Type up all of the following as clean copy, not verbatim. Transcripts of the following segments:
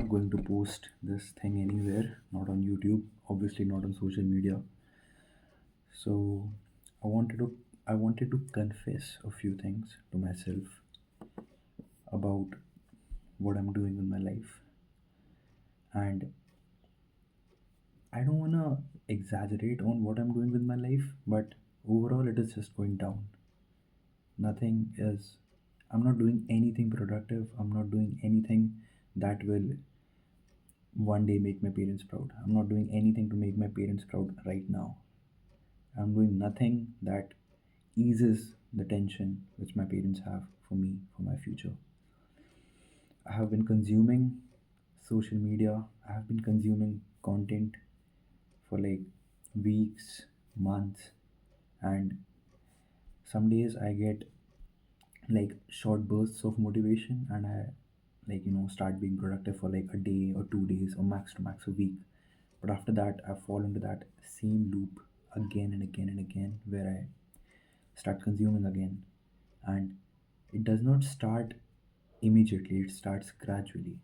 not going to post this thing anywhere, not on YouTube, obviously not on social media. So I wanted to I wanted to confess a few things to myself about what I'm doing in my life. And I don't wanna exaggerate on what I'm doing with my life, but overall it is just going down. Nothing is I'm not doing anything productive. I'm not doing anything that will one day make my parents proud. I'm not doing anything to make my parents proud right now. I'm doing nothing that eases the tension which my parents have for me for my future. I have been consuming social media, I have been consuming content for like weeks, months, and some days I get like short bursts of motivation and I start being productive for like a day or 2 days or max to max a week. But after that, I fall into that same loop again and again and again where I start consuming again. And it does not start immediately, it starts gradually.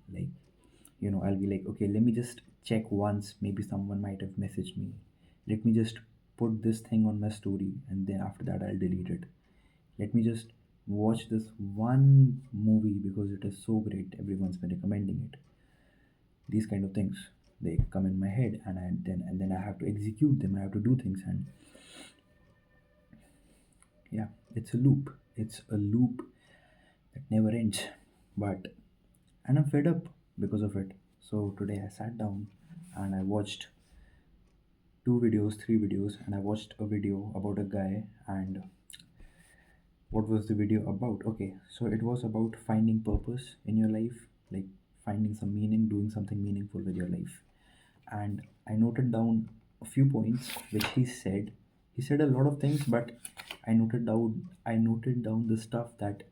I'll be like, okay, let me just check once, maybe someone might have messaged me. Let me just put this thing on my story, and then after that, I'll delete it. Let me just watch this one movie because it is so great, everyone's been recommending it. These kind of things, they come in my head, and then I have to execute them, I have to do things. And yeah, it's a loop that never ends. But and I'm fed up because of it. So today I sat down and I watched 2 videos, 3 videos, and I watched a video about a guy. And what was the video about? Okay, so it was about finding purpose in your life, like finding some meaning, doing something meaningful with your life. And I noted down a few points which he said. He said a lot of things, but I noted down the stuff that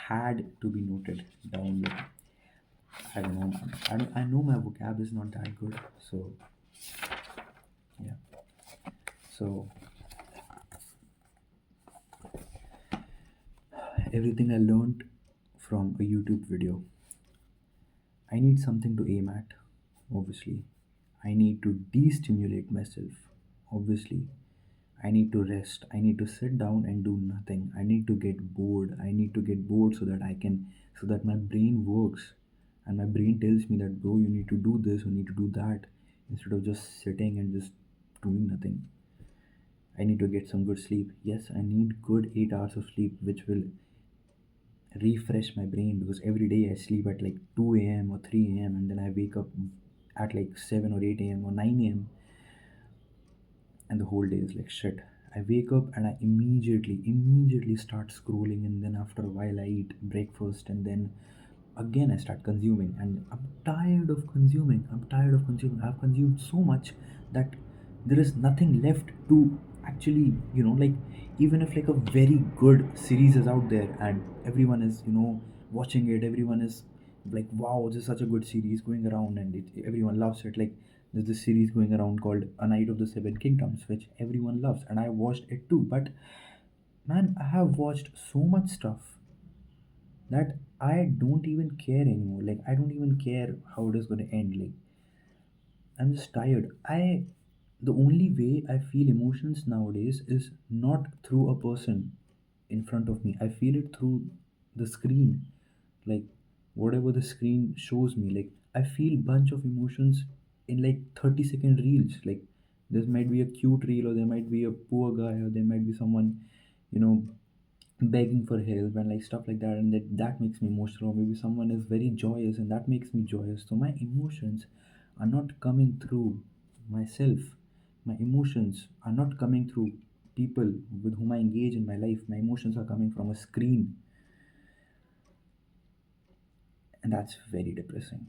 had to be noted down. Like, I don't know. I know my vocab is not that good, so yeah. So everything I learned from a YouTube video. I need something to aim at, obviously. I need to de-stimulate myself, obviously. I need to rest. I need to sit down and do nothing. I need to get bored. I need to get bored so that my brain works. And my brain tells me that, bro, you need to do this, you need to do that, instead of just sitting and just doing nothing. I need to get some good sleep. Yes, I need good 8 hours of sleep, which will refresh my brain because every day I sleep at like 2 a.m. or 3 a.m. and then I wake up at like 7 or 8 a.m. or 9 a.m. and the whole day is like shit. I wake up and I immediately start scrolling, and then after a while I eat breakfast, and then again I start consuming, and I'm tired of consuming. I've consumed so much that there is nothing left to actually, like, even if like a very good series is out there and everyone is, watching it, everyone is like, wow, this is such a good series going around, and everyone loves it. Like, there's this series going around called A Night of the Seven Kingdoms, which everyone loves, and I watched it too. But man, I have watched so much stuff that I don't even care anymore. Like, I don't even care how it is going to end. Like, I'm just tired. The only way I feel emotions nowadays is not through a person in front of me. I feel it through the screen. Like, whatever the screen shows me. Like, I feel bunch of emotions in like 30-second reels. Like, there might be a cute reel, or there might be a poor guy, or there might be someone, you know, begging for help and like stuff like that, and that makes me emotional. Or maybe someone is very joyous and that makes me joyous. So my emotions are not coming through myself. My emotions are not coming through people with whom I engage in my life. My emotions are coming from a screen, and that's very depressing.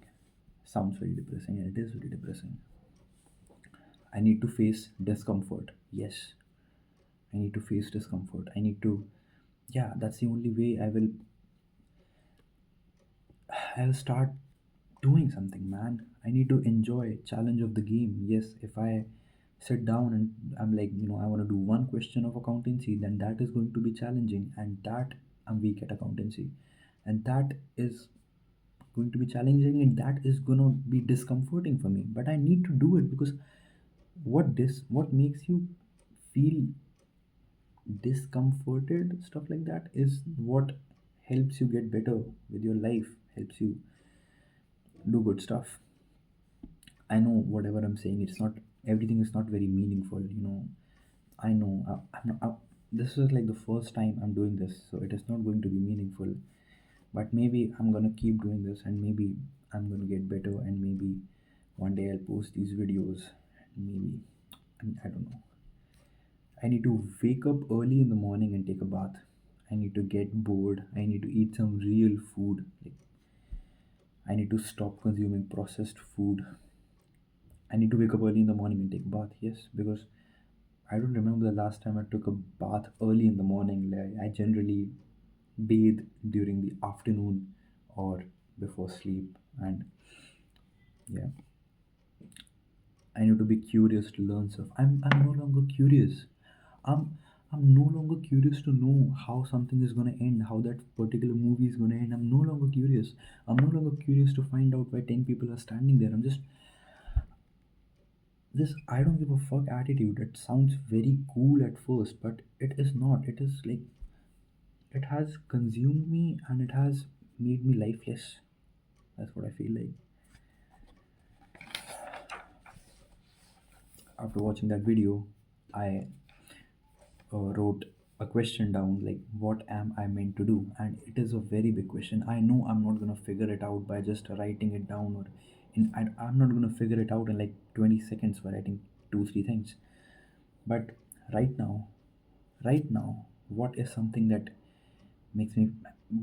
Sounds very depressing, and it is very depressing. I need to face discomfort. Yes, I need to face discomfort. I need to, yeah, that's the only way I'll start doing something, man. I need to enjoy challenge of the game. Yes, if I sit down and I'm like, I want to do one question of accountancy, then that is going to be challenging, and that I'm weak at accountancy, and that is going to be challenging, and that is going to be discomforting for me, but I need to do it because what makes you feel discomforted, stuff like that, is what helps you get better with your life, helps you do good stuff. I know whatever I'm saying, it's not, everything is not very meaningful, I know, this is like the first time I'm doing this, so it is not going to be meaningful. But maybe I'm gonna keep doing this, and maybe I'm gonna get better, and maybe one day I'll post these videos. Maybe, I don't know. I need to wake up early in the morning and take a bath. I need to get bored. I need to eat some real food. Like, I need to stop consuming processed food. I need to wake up early in the morning and take a bath. Yes, because I don't remember the last time I took a bath early in the morning. Like, I generally bathe during the afternoon or before sleep. And yeah, I need to be curious to learn stuff. I'm no longer curious. I'm I'm no longer curious to know how something is gonna end, how that particular movie is gonna end. I'm no longer curious. I'm no longer curious to find out why 10 people are standing there. I'm just this I don't give a fuck attitude. It sounds very cool at first, but it is not. It is like it has consumed me and it has made me lifeless. That's what I feel like. After watching that video, I wrote a question down, like, what am I meant to do? And it is a very big question. I know I'm not going to figure it out by just writing it down, or I'm not going to figure it out in like 20 seconds by writing two three things. But right now, right now, what is something that makes me,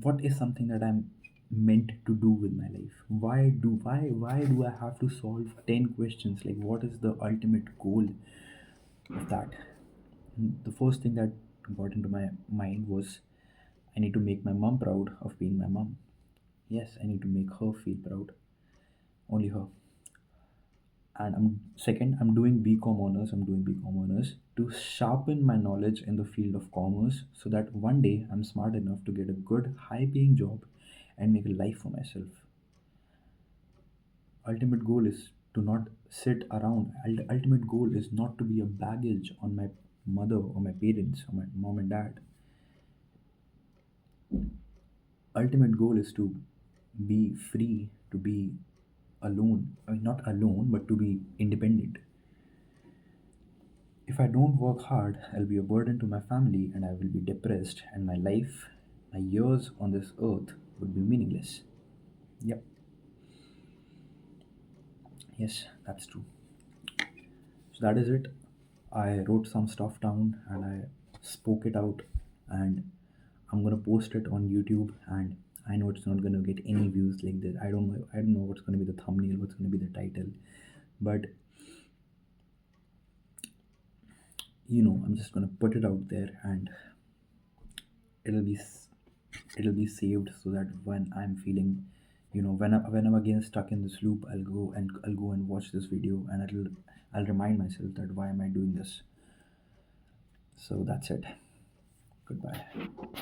what is something that I'm meant to do with my life? Why do I have to solve 10 questions? Like, what is the ultimate goal of that? The first thing that got into my mind was, I need to make my mom proud of being my mom. Yes, I need to make her feel proud. Only her. And I'm doing BCom honors. I'm doing BCom honors to sharpen my knowledge in the field of commerce, so that one day I'm smart enough to get a good, high-paying job and make a life for myself. Ultimate goal is to not sit around. Ultimate goal is not to be a baggage on my mother or my parents or my mom and dad. Ultimate goal is to be free, to be alone. I mean, not alone, but to be independent. If I don't work hard, I'll be a burden to my family and I will be depressed, and my life, my years on this earth would be meaningless. Yep, yes, that's true. So that is it. I wrote some stuff down and I spoke it out, and I'm gonna post it on YouTube. And I know it's not gonna get any views like this. I don't know what's gonna be the thumbnail, what's gonna be the title, but I'm just gonna put it out there, and it'll be s- it'll be saved, so that when I'm feeling, when I'm again stuck in this loop, I'll go and watch this video, and I'll remind myself that why am I doing this. So that's it. Goodbye.